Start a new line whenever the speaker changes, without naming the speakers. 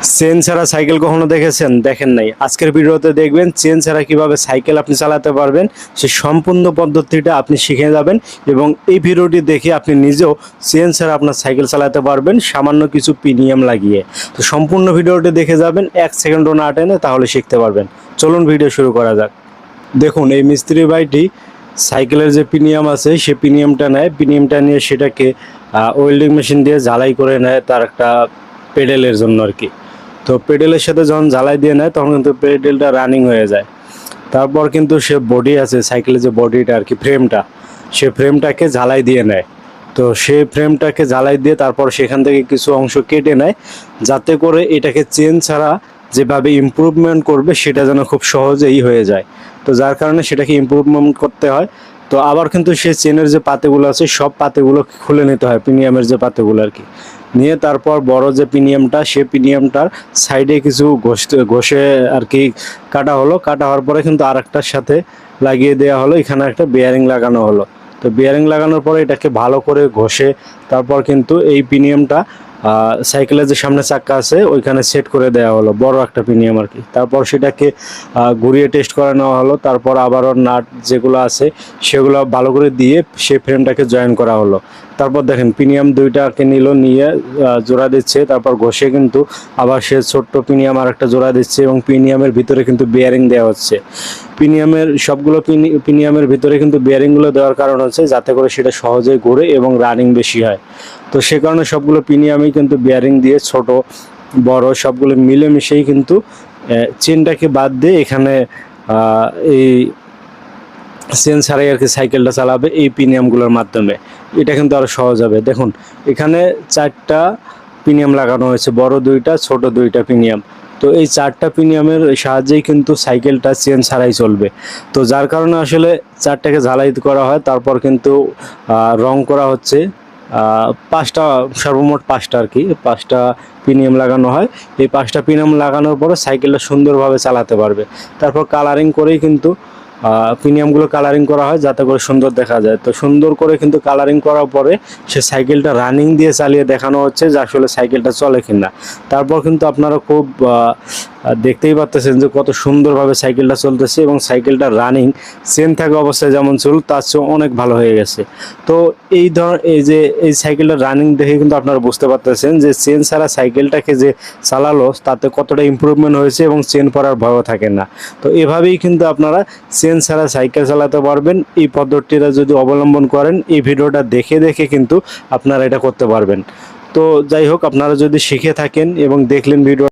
Chain ছাড়া cycle কখনো দেখেছেন? দেখেন নাই। আজকের ভিডিওতে দেখবেন চেন ছাড়া কিভাবে সাইকেল আপনি চালাতে পারবেন, সেই সম্পূর্ণ পদ্ধতিটা আপনি শিখে যাবেন এবং এই ভিডিওটি দেখে আপনি নিজেও চেন ছাড়া আপনার সাইকেল চালাতে পারবেন সামান্য কিছু প্রিমিয়াম লাগিয়ে। তো সম্পূর্ণ ভিডিওটি দেখে যাবেন, 1 সেকেন্ডও না টেনে, তাহলে শিখতে পারবেন। চলুন ভিডিও শুরু করা যাক। দেখুন, এই মিস্ত্রি ভাইটি সাইকেলের যে প্রিমিয়াম আছে সেই প্রিমিয়ামটা নেয়, প্রিমিয়ামটা নিয়ে সেটাকে ওয়েল্ডিং মেশিন দিয়ে ঝালাই করে নেয় তার একটা পেডেলের জন্য আর কি। তো পেডেলের সাথে যখন ঝালাই দিয়ে নেয় তখন কিন্তু পেডেলটা রানিং হয়ে যায়। তারপর কিন্তু সে বডি আছে, সাইকেলের যে বডিটা আর কি, ফ্রেমটা, সে ফ্রেমটাকে ঝালাই দিয়ে নেয়। তো সে ফ্রেমটাকে ঝালাই দিয়ে তারপর সেখান থেকে কিছু অংশ কেটে নেয়, যাতে করে এটাকে চেন ছাড়া যেভাবে ইমপ্রুভমেন্ট করবে সেটা যেন খুব সহজেই হয়ে যায়। তো যার কারণে সেটাকে ইমপ্রুভমেন্ট করতে হয়। তো আবার কিন্তু সে চেনের যে পাতেগুলো আছে সব পাতেগুলো খুলে নিতে হয়, প্রিমিয়ামের যে পাতেগুলো আর কি, নিয়ে তারপর বড় যে প্রিমিয়ামটা, সে প্রিমিয়ামটার সাইডে কিছু ঘষে আর কি কাটা হলো। কাটা হওয়ার পরে কিন্তু আরেকটার সাথে লাগিয়ে দেওয়া হলো, এখানে একটা বেয়ারিং লাগানো হলো। তো বেয়ারিং লাগানোর পরে এটাকে ভালো করে ঘষে তারপর কিন্তু এই প্রিমিয়ামটা সাইকেলের যে সামনে চাক্কা আছে ওইখানে সেট করে দেওয়া হলো, বড় একটা প্রিমিয়াম আর কি। তারপর সেটাকে ঘুরিয়ে টেস্ট করে নেওয়া হলো। তারপর আবারও নাট যেগুলো আছে সেগুলো ভালো করে দিয়ে সেই ফ্রেমটাকে জয়েন করা হলো। তারপর দেখেন প্রিমিয়াম দুইটাকে নিয়ে জোড়া দিচ্ছে, তারপর ঘষে কিন্তু আবার সে ছোট্ট প্রিমিয়াম আর একটা জোড়া দিচ্ছে এবং প্রিমিয়ামের ভিতরে কিন্তু বেয়ারিং দেওয়া হচ্ছে। প্রিমিয়ামের সবগুলো প্রিমিয়ামের ভিতরে কিন্তু বেয়ারিংগুলো দেওয়ার কারণ হচ্ছে যাতে করে সেটা সহজেই ঘুরে এবং রানিং বেশি হয়। তো সে কারণে সবগুলো প্রিমিয়ামই কিন্তু বেয়ারিং দিয়ে ছোট বড় সবগুলো মিলেমিশেই কিন্তু চেনটাকে বাদ দিয়ে এখানে এই চেন ছাড়াই আর কি সাইকেলটা চালাবে এই প্রিমিয়ামগুলোর মাধ্যমে। এটা কিন্তু আরও সহজ হবে। দেখুন, এখানে 4টা প্রিমিয়াম লাগানো হয়েছে, বড় 2টা ছোট 2টা প্রিমিয়াম। তো এই 4টা প্রিমিয়ামের সাহায্যেই কিন্তু সাইকেলটা চেন ছাড়াই চলবে। তো যার কারণে আসলে 4টাকে ঝালাই করা হয়, তারপর কিন্তু রং করা হচ্ছে। 5টা, সর্বমোট 5টা আর কি, 5টা প্রিমিয়াম লাগানো হয়। এই 5টা প্রিমিয়াম লাগানোর পরে সাইকেলটা সুন্দরভাবে চালাতে পারবে। তারপর কালারিং করেই কিন্তু প্রিমিয়ামগুলো কালারিং করা হয় যাতে করে সুন্দর দেখা যায়। তো সুন্দর করে কিন্তু কালারিং করার পরে সে সাইকেলটা রানিং দিয়ে চালিয়ে দেখানো হচ্ছে যে আসলে সাইকেলটা চলে কিনা। তারপর কিন্তু আপনারা খুব দেখতেই পাচ্ছেন যে কত সুন্দরভাবে সাইকেলটা চলতেছে এবং সাইকেলটা রানিং চেন থাকা অবস্থায় যেমন ছিল তার চেয়ে অনেক ভালো হয়ে গেছে। তো এই যে এই সাইকেলটা রানিং দেখে কিন্তু আপনারা বুঝতে পারতেছেন যে চেন ছাড়া সাইকেলটাকে যে চালালো তাতে কতটা ইমপ্রুভমেন্ট হয়েছে এবং চেন পড়ার ভয়ও থাকে না। তো এভাবেই কিন্তু আপনারা চেন ছাড়া সাইকেল চালাতে পারবেন। এই পদ্ধতিটা যদি অবলম্বন করেন, এই ভিডিওটা দেখে দেখে কিন্তু আপনারা এটা করতে পারবেন। তো যাই হোক, আপনারা যদি শিখে থাকেন এবং দেখলেন ভিডিও